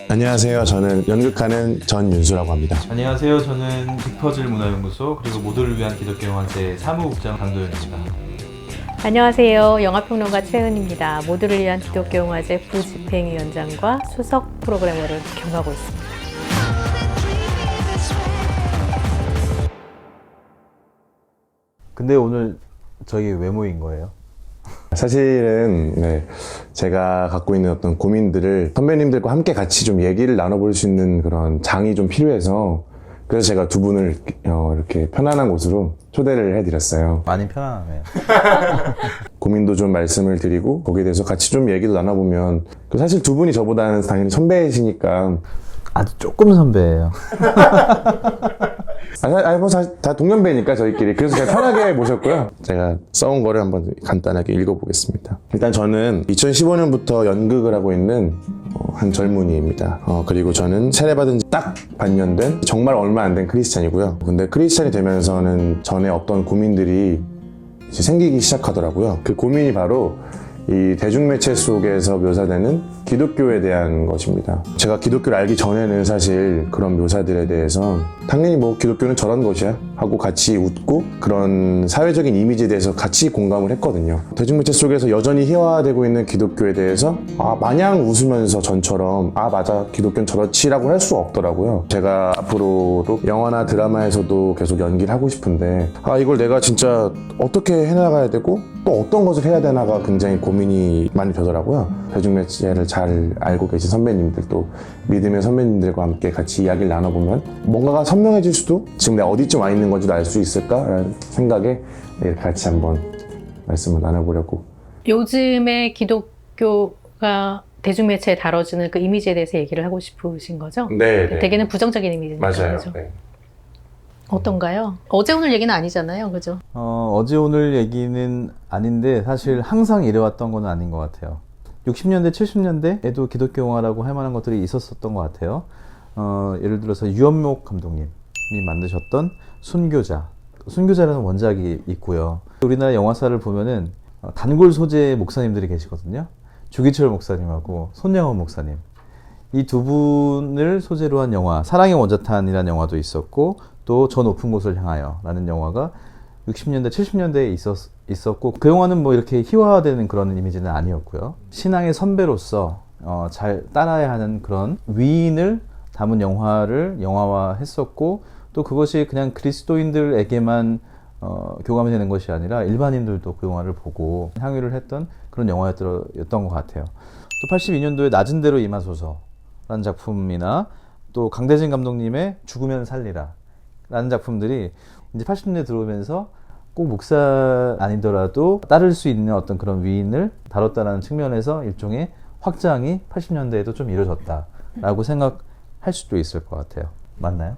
안녕하세요. 저는 연극하는 전윤수라고 합니다. 안녕하세요. 저는 빅퍼즐 문화연구소 그리고 모두를 위한 기독교 영화제 사무국장 강도현입니다. 안녕하세요. 영화평론가 최은입니다. 모두를 위한 기독교 영화제 부집행위원장과 수석 프로그래머를 겸하고 있습니다. 근데 오늘 저희 왜 모인 거예요? 사실은 제가 갖고 있는 어떤 고민들을 선배님들과 함께 같이 좀 얘기를 나눠볼 수 있는 그런 장이 좀 필요해서, 그래서 제가 두 분을 이렇게 편안한 곳으로 초대를 해드렸어요. 많이 편안하네요. 고민도 좀 말씀을 드리고 거기에 대해서 같이 좀 얘기도 나눠보면, 사실 두 분이 저보다는 당연히 선배이시니까. 아주 조금 선배예요. 다 동년배니까 저희끼리. 그래서 제가 편하게 모셨고요. 제가 써온 거를 한번 간단하게 읽어보겠습니다. 일단 저는 2015년부터 연극을 하고 있는 한 젊은이입니다. 그리고 저는 세례받은 지 딱 반년 된, 정말 얼마 안 된 크리스찬이고요. 근데 크리스찬이 되면서는 전에 어떤 고민들이 이제 생기기 시작하더라고요. 그 고민이 바로 이 대중매체 속에서 묘사되는 기독교에 대한 것입니다. 제가 기독교를 알기 전에는 사실 그런 묘사들에 대해서 당연히 뭐 기독교는 저런 것이야 하고 같이 웃고 그런 사회적인 이미지에 대해서 같이 공감을 했거든요. 대중매체 속에서 여전히 희화화되고 있는 기독교에 대해서 마냥 웃으면서 전처럼 맞아 기독교는 저렇지라고 할 수 없더라고요. 제가 앞으로도 영화나 드라마에서도 계속 연기를 하고 싶은데 이걸 내가 진짜 어떻게 해나가야 되고 또 어떤 것을 해야 되나가 굉장히 고민이 많이 되더라고요. 대중매체를 잘 알고 계신 선배님들, 또 믿음의 선배님들과 함께 같이 이야기를 나눠보면 뭔가가 선명해질 수도, 지금 내가 어디쯤 와 있는 건지도 알 수 있을까라는 생각에 이렇게 같이 한번 말씀을 나눠보려고. 요즘의 기독교가 대중매체에 다뤄지는 그 이미지에 대해서 얘기를 하고 싶으신 거죠? 네. 대개는 부정적인 이미지니까. 맞아요. 그죠? 네. 어떤가요? 어제 오늘 얘기는 아니잖아요. 그죠? 어제 오늘 얘기는 아닌데 사실 항상 이래왔던 건 아닌 것 같아요. 60년대, 70년대에도 기독교 영화라고 할 만한 것들이 있었던 것 같아요. 예를 들어서 유연목 감독님이 만드셨던 순교자라는 원작이 있고요. 우리나라 영화사를 보면은 단골 소재 목사님들이 계시거든요. 주기철 목사님하고 손양원 목사님. 이 두 분을 소재로 한 영화, 사랑의 원자탄이라는 영화도 있었고, 또 저 높은 곳을 향하여 라는 영화가 60년대, 70년대에 있었고, 그 영화는 뭐 이렇게 희화화되는 그런 이미지는 아니었고요. 신앙의 선배로서 잘 따라야 하는 그런 위인을 담은 영화를 영화화했었고, 또 그것이 그냥 그리스도인들에게만 교감이 되는 것이 아니라 일반인들도 그 영화를 보고 향유를 했던 그런 영화였던 것 같아요. 또 82년도에 낮은 대로 임하소서라는 작품이나 또 강대진 감독님의 죽으면 살리라 라는 작품들이 이제 80년대 들어오면서 꼭 목사 아니더라도 따를 수 있는 어떤 그런 위인을 다뤘다는 측면에서 일종의 확장이 80년대에도 좀 이루어졌다라고 생각할 수도 있을 것 같아요. 맞나요?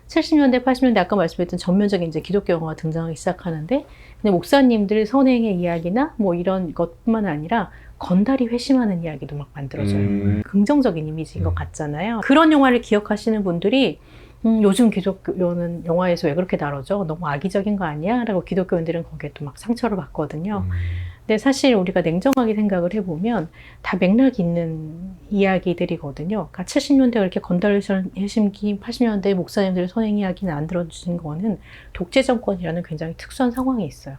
70년대, 80년대 아까 말씀드렸던 전면적인 이제 기독교 영화가 등장하기 시작하는데, 근데 목사님들 선행의 이야기나 뭐 이런 것뿐만 아니라 건달이 회심하는 이야기도 막 만들어져요. 긍정적인 이미지인 것 같잖아요. 그런 영화를 기억하시는 분들이 요즘 기독교는 영화에서 왜 그렇게 다뤄져? 너무 악의적인 거 아니야? 라고 기독교인들은 거기에 또 막 상처를 받거든요. 근데 사실 우리가 냉정하게 생각을 해보면 다 맥락이 있는 이야기들이거든요. 그러니까 70년대 그렇게 건달을 해심기 80년대 목사님들의 선행 이야기는 안 들어주신 거는 독재 정권이라는 굉장히 특수한 상황이 있어요.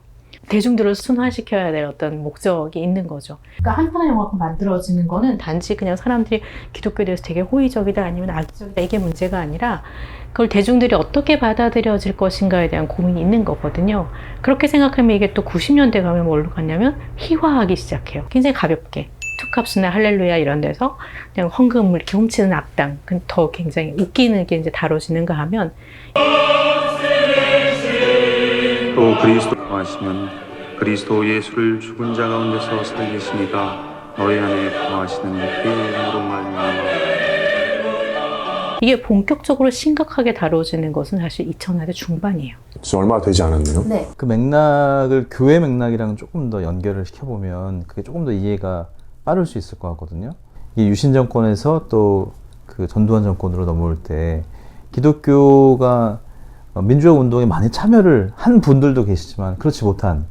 대중들을 순환시켜야 될 어떤 목적이 있는 거죠. 그러니까 한 편의 영화가 만들어지는 거는 단지 그냥 사람들이 기독교에 대해서 되게 호의적이다 아니면 악의적이다 이게 문제가 아니라 그걸 대중들이 어떻게 받아들여질 것인가에 대한 고민이 있는 거거든요. 그렇게 생각하면 이게 또 90년대 가면 뭘로 갔냐면 희화하기 시작해요. 굉장히 가볍게. 투캅스나 할렐루야 이런 데서 그냥 헌금을 이렇게 훔치는 악당, 더 굉장히 웃기는 게 이제 다뤄지는가 하면 또 그리스도 거하시면 그리스도 예수를 죽은 자 가운데서 살리시니가 너희 안에 거하시는 그의 이름으로 말미암아. 이게 본격적으로 심각하게 다뤄지는 것은 사실 2000년대 중반이에요. 진짜 얼마 되지 않았네요. 네. 그 맥락을 교회 맥락이랑 조금 더 연결을 시켜보면 그게 조금 더 이해가 빠를 수 있을 것 같거든요. 이 유신 정권에서 또 그 전두환 정권으로 넘어올 때 기독교가 민주화 운동에 많이 참여를 한 분들도 계시지만 그렇지 못한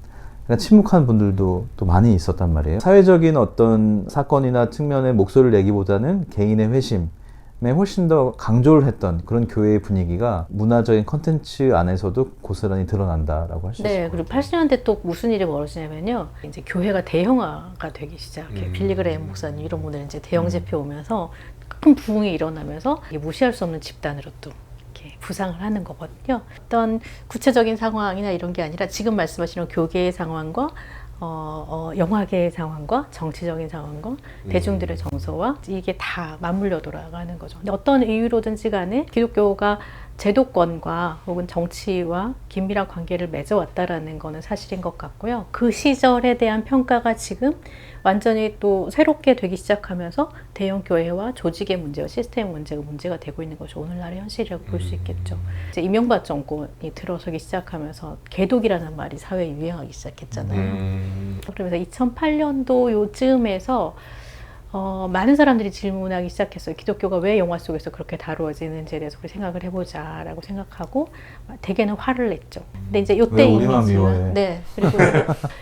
그러니까 침묵한 분들도 또 많이 있었단 말이에요. 사회적인 어떤 사건이나 측면에 목소리를 내기보다는 개인의 회심에 훨씬 더 강조를 했던 그런 교회의 분위기가 문화적인 컨텐츠 안에서도 고스란히 드러난다라고 할 수 있어요. 네, 그리고 80년대 또 무슨 일이 벌어지냐면요. 이제 교회가 대형화가 되기 시작해요. 빌리그레임 목사님 이런 분들 이제 대형 집회 오면서 큰 부흥이 일어나면서 이게 무시할 수 없는 집단으로 또 이렇게 부상을 하는 거거든요. 어떤 구체적인 상황이나 이런 게 아니라 지금 말씀하시는 교계의 상황과 영화계의 상황과 정치적인 상황과 대중들의 정서와 이게 다 맞물려 돌아가는 거죠. 근데 어떤 이유로든지 간에 기독교가 제도권과 혹은 정치와 긴밀한 관계를 맺어왔다라는 거는 사실인 것 같고요. 그 시절에 대한 평가가 지금 완전히 또 새롭게 되기 시작하면서 대형 교회와 조직의 문제와 시스템 문제가 되고 있는 것이 오늘날의 현실이라고 볼 수 있겠죠. 이제 이명박 정권이 들어서기 시작하면서 개독이라는 말이 사회에 유행하기 시작했잖아요. 그러면서 2008년도 요쯤에서 많은 사람들이 질문하기 시작했어요. 기독교가 왜 영화 속에서 그렇게 다루어지는지에 대해서 우리 생각을 해보자라고 생각하고 대개는 화를 냈죠. 근데 이제 이때 우리만 미워해? 네. 그리고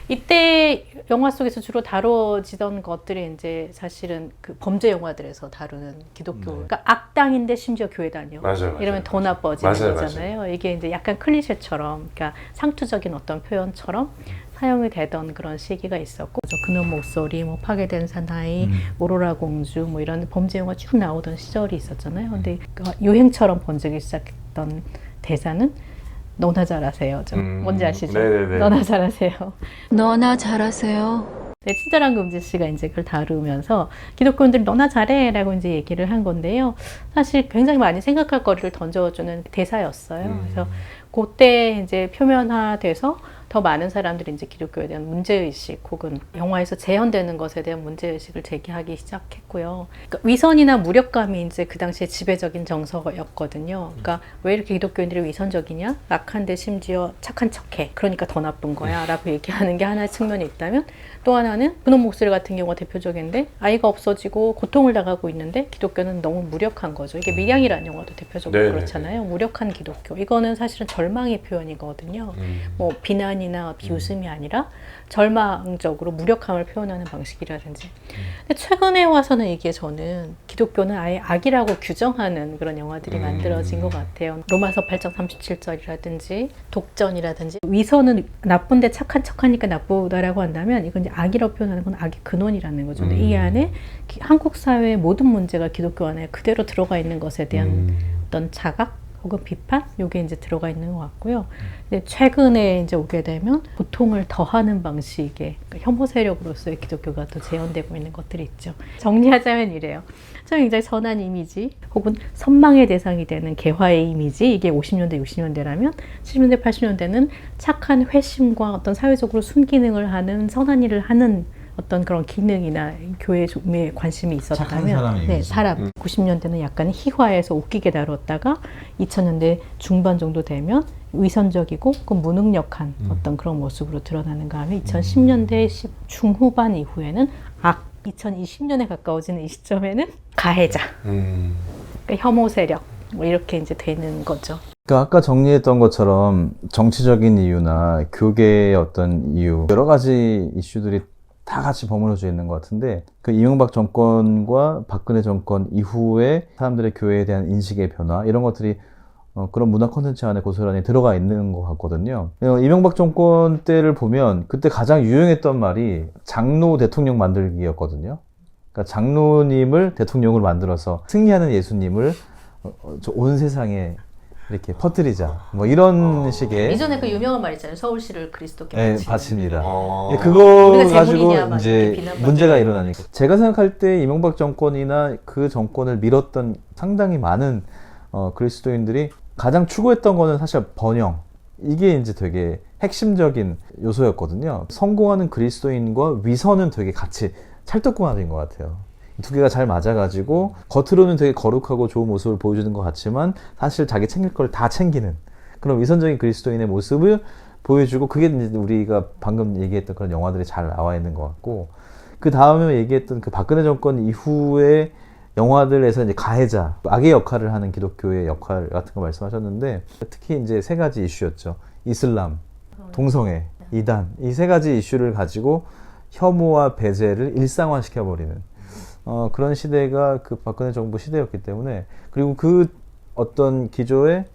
이때 영화 속에서 주로 다루어지던 것들이 이제 사실은 그 범죄 영화들에서 다루는 기독교, 그러니까 악당인데 심지어 교회 다녀. 맞아요. 이러면 더 나빠지는 맞아요, 거잖아요. 이게 이제 약간 클리셰처럼, 그러니까 상투적인 어떤 표현처럼 사용이 되던 그런 시기가 있었고, 그놈 목소리, 뭐 파괴된 사나이, 오로라 공주, 뭐 이런 범죄 영화 쭉 나오던 시절이 있었잖아요. 근데 그 유행처럼 번지기 시작했던 대사는 너나 잘하세요. 뭔지 아시죠? 네네네. 너나 잘하세요. 너나 잘하세요. 네, 친절한 금지 씨가 이제 그걸 다루면서 기독교인들이 너나 잘해라고 이제 얘기를 한 건데요. 사실 굉장히 많이 생각할 거리를 던져주는 대사였어요. 그래서 그때 이제 표면화돼서 더 많은 사람들이 이제 기독교에 대한 문제의식 혹은 영화에서 재현되는 것에 대한 문제의식을 제기하기 시작했고요. 그러니까 위선이나 무력감이 이제 그 당시에 지배적인 정서였거든요. 그러니까 왜 이렇게 기독교인들이 위선적이냐? 악한데 심지어 착한 척해. 그러니까 더 나쁜 거야. 라고 얘기하는 게 하나의 측면이 있다면, 또 하나는 그놈 목소리 같은 경우가 대표적인데 아이가 없어지고 고통을 당하고 있는데 기독교는 너무 무력한 거죠. 이게 밀양이라는 영화도 대표적으로 네네네. 그렇잖아요. 무력한 기독교. 이거는 사실은 절망의 표현이거든요. 뭐 비난이나 비웃음이 아니라 절망적으로 무력함을 표현하는 방식이라든지. 근데 최근에 와서는 이게 저는 기독교는 아예 악이라고 규정하는 그런 영화들이 만들어진 것 같아요. 로마서 8장 37절이라든지 독전이라든지, 위선은 나쁜데 착한 척하니까 나쁘다라고 한다면 이건 이제 악이라고 표현하는 건 악의 근원이라는 거죠. 근데 이 안에 한국 사회의 모든 문제가 기독교 안에 그대로 들어가 있는 것에 대한 어떤 자각 혹은 비판, 이게 이제 들어가 있는 것 같고요. 근데 최근에 이제 오게 되면 고통을 더하는 방식의, 그러니까 혐오 세력으로서의 기독교가 또 재현되고 있는 것들이 있죠. 정리하자면 이래요. 좀 굉장히 선한 이미지 혹은 선망의 대상이 되는 개화의 이미지, 이게 50년대, 60년대라면 70년대, 80년대는 착한 회심과 어떤 사회적으로 순기능을 하는 선한 일을 하는 어떤 그런 기능이나 교회에 관심이 있었다면, 착한 사람의 네, 이미지. 사람. 90년대는 약간 희화해서 웃기게 다뤘다가 2000년대 중반 정도 되면 위선적이고 그 무능력한 어떤 그런 모습으로 드러나는가 하면 2010년대 중후반 이후에는 악, 2020년에 가까워지는 이 시점에는 가해자, 그러니까 혐오 세력, 뭐 이렇게 이제 되는 거죠. 그러니까 아까 정리했던 것처럼 정치적인 이유나 교계의 어떤 이유, 여러 가지 이슈들이 다 같이 버무려져 있는 것 같은데, 그 이명박 정권과 박근혜 정권 이후에 사람들의 교회에 대한 인식의 변화, 이런 것들이 그런 문화 콘텐츠 안에 고스란히 들어가 있는 것 같거든요. 이명박 정권 때를 보면 그때 가장 유행했던 말이 장로 대통령 만들기였거든요. 그러니까 장로님을 대통령으로 만들어서 승리하는 예수님을 온 세상에 이렇게 퍼뜨리자, 뭐 이런 식의. 이전에 그 유명한 말 있잖아요. 서울시를 그리스도께 네, 바치는. 바칩니다. 예, 우리가 그거 재물이냐, 가지고 막 이제 이렇게 비난받죠. 문제가 일어나니까. 제가 생각할 때 이명박 정권이나 그 정권을 밀었던 상당히 많은 그리스도인들이 가장 추구했던 거는 사실 번영. 이게 이제 되게 핵심적인 요소였거든요. 성공하는 그리스도인과 위선은 되게 같이 찰떡궁합인 것 같아요. 두 개가 잘 맞아가지고 겉으로는 되게 거룩하고 좋은 모습을 보여주는 것 같지만 사실 자기 챙길 걸 다 챙기는 그런 위선적인 그리스도인의 모습을 보여주고, 그게 이제 우리가 방금 얘기했던 그런 영화들이 잘 나와 있는 것 같고, 그 다음에 얘기했던 그 박근혜 정권 이후의 영화들에서 이제 가해자, 악의 역할을 하는 기독교의 역할 같은 거 말씀하셨는데, 특히 이제 세 가지 이슈였죠. 이슬람, 동성애, 이단 이 세 가지 이슈를 가지고 혐오와 배제를 일상화시켜버리는 그런 시대가 그 박근혜 정부 시대였기 때문에, 그리고 그 어떤 기조에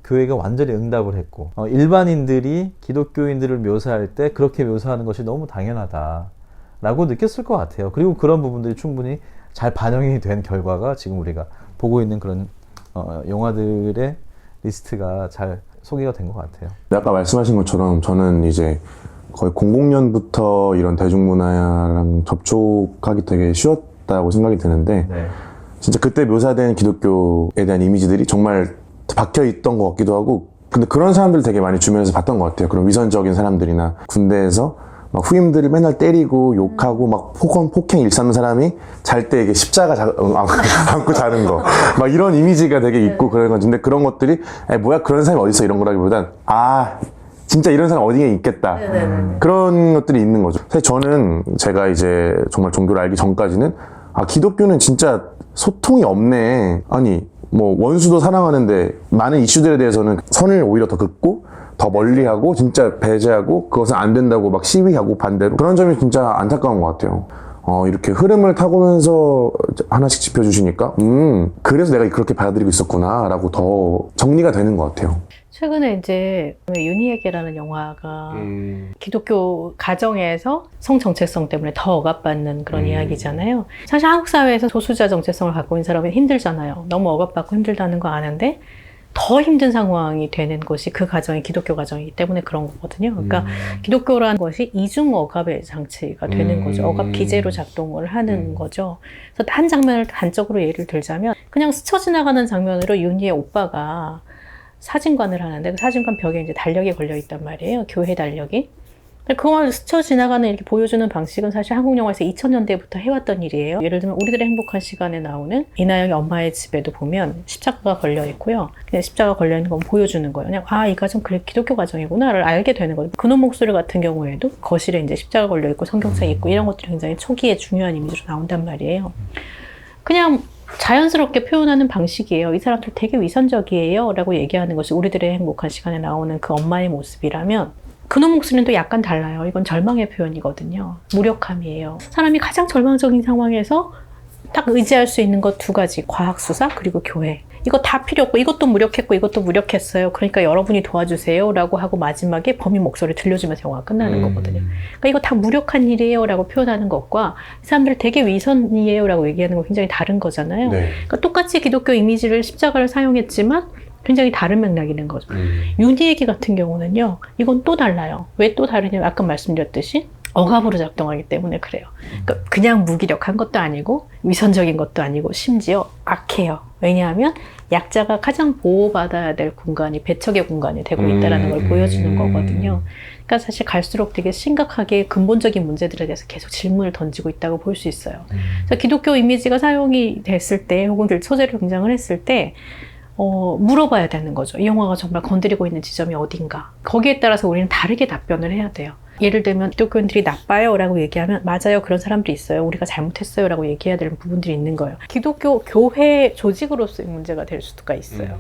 교회가 완전히 응답을 했고 일반인들이 기독교인들을 묘사할 때 그렇게 묘사하는 것이 너무 당연하다라고 느꼈을 것 같아요. 그리고 그런 부분들이 충분히 잘 반영이 된 결과가 지금 우리가 보고 있는 그런 영화들의 리스트가 잘 소개가 된 것 같아요. 아까 말씀하신 것처럼 저는 이제 거의 00년부터 이런 대중문화랑 접촉하기 되게 쉬웠다고 생각이 드는데 네. 진짜 그때 묘사된 기독교에 대한 이미지들이 정말 박혀있던 것 같기도 하고, 근데 그런 사람들 되게 많이 주변에서 봤던 것 같아요. 그런 위선적인 사람들이나 군대에서 막 후임들을 맨날 때리고 욕하고 막 폭행 일삼는 사람이 잘 때 이게 십자가 안고 자는 거 막 이런 이미지가 되게 있고 그런 건데, 근데 그런 것들이 뭐야 그런 사람이 어딨어 이런 거라기보단 진짜 이런 사람 어디에 있겠다. 그런 것들이 있는 거죠. 사실 저는 제가 이제 정말 종교를 알기 전까지는 기독교는 진짜 소통이 없네. 아니 뭐 원수도 사랑하는데 많은 이슈들에 대해서는 선을 오히려 더 긋고 더 멀리하고 진짜 배제하고 그것은 안 된다고 막 시위하고 반대로, 그런 점이 진짜 안타까운 것 같아요. 이렇게 흐름을 타고면서 하나씩 짚어주시니까 그래서 내가 그렇게 받아들이고 있었구나 라고 더 정리가 되는 것 같아요. 최근에 이제 윤희에게라는 영화가 기독교 가정에서 성 정체성 때문에 더 억압받는 그런 이야기잖아요. 사실 한국 사회에서 소수자 정체성을 갖고 있는 사람은 힘들잖아요. 너무 억압받고 힘들다는 거 아는데 더 힘든 상황이 되는 것이 그 가정이 기독교 가정이기 때문에 그런 거거든요. 그러니까 기독교라는 것이 이중 억압의 장치가 되는 거죠. 억압 기제로 작동을 하는 거죠. 그래서 한 장면을 단적으로 예를 들자면 그냥 스쳐 지나가는 장면으로 윤희의 오빠가 사진관을 하는데 그 사진관 벽에 이제 달력이 걸려 있단 말이에요. 교회 달력이. 그걸 스쳐 지나가는 이렇게 보여주는 방식은 사실 한국 영화에서 2000년대부터 해왔던 일이에요. 예를 들면 우리들의 행복한 시간에 나오는 이나영의 엄마의 집에도 보면 십자가가 걸려 있고요. 그냥 십자가 걸려 있는 건 보여주는 거예요. 그냥 이 가정 그래 기독교 가정이구나를 알게 되는 거예요. 그놈 목소리 같은 경우에도 거실에 이제 십자가 걸려 있고 성경책 있고 이런 것들이 굉장히 초기에 중요한 이미지로 나온단 말이에요. 그냥 자연스럽게 표현하는 방식이에요. 이 사람들 되게 위선적이에요 라고 얘기하는 것이 우리들의 행복한 시간에 나오는 그 엄마의 모습이라면, 그놈 목소리는 또 약간 달라요. 이건 절망의 표현이거든요. 무력함이에요. 사람이 가장 절망적인 상황에서 딱 의지할 수 있는 것 두 가지, 과학수사 그리고 교회. 이거 다 필요 없고 이것도 무력했고 이것도 무력했어요. 그러니까 여러분이 도와주세요 라고 하고 마지막에 범인 목소리 들려주면서 영화가 끝나는 거거든요. 그러니까 이거 다 무력한 일이에요 라고 표현하는 것과 이 사람들 되게 위선이에요 라고 얘기하는 거 굉장히 다른 거잖아요. 네. 그러니까 똑같이 기독교 이미지를 십자가를 사용했지만 굉장히 다른 맥락이 있는 거죠. 윤희에게 같은 경우는요, 이건 또 달라요. 왜 또 다르냐면 아까 말씀드렸듯이 억압으로 작동하기 때문에 그래요. 그러니까 그냥 무기력한 것도 아니고 위선적인 것도 아니고 심지어 악해요. 왜냐하면 약자가 가장 보호받아야 될 공간이 배척의 공간이 되고 있다는 걸 보여주는 거거든요. 그러니까 사실 갈수록 되게 심각하게 근본적인 문제들에 대해서 계속 질문을 던지고 있다고 볼 수 있어요. 그래서 기독교 이미지가 사용이 됐을 때 혹은 소재로 등장을 했을 때 물어봐야 되는 거죠. 이 영화가 정말 건드리고 있는 지점이 어딘가. 거기에 따라서 우리는 다르게 답변을 해야 돼요. 예를 들면 기독교인들이 나빠요 라고 얘기하면 맞아요, 그런 사람들이 있어요, 우리가 잘못했어요 라고 얘기해야 되는 부분들이 있는 거예요. 기독교 교회 조직으로서의 문제가 될 수가 있어요.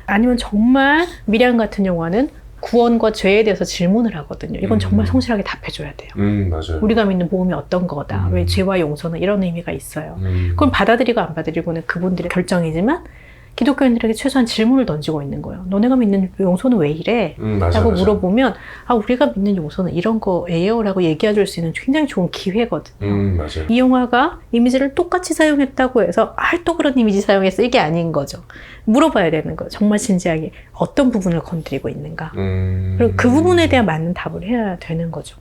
아니면 정말 미량 같은 영화는 구원과 죄에 대해서 질문을 하거든요. 이건 정말 성실하게 답해줘야 돼요. 맞아요. 우리가 믿는 복음이 어떤 거다, 왜 죄와 용서는 이런 의미가 있어요. 그걸 받아들이고 안 받아들이고는 그분들의 결정이지만 기독교인들에게 최소한 질문을 던지고 있는 거예요. 너네가 믿는 용서는 왜 이래? 라고 물어보면 우리가 믿는 용서는 이런 거예요 라고 얘기해 줄 수 있는 굉장히 좋은 기회거든요. 맞아요. 이 영화가 이미지를 똑같이 사용했다고 해서 또 그런 이미지 사용했어, 이게 아닌 거죠. 물어봐야 되는 거예요. 정말 진지하게 어떤 부분을 건드리고 있는가. 그리고 그 부분에 대한 맞는 답을 해야 되는 거죠.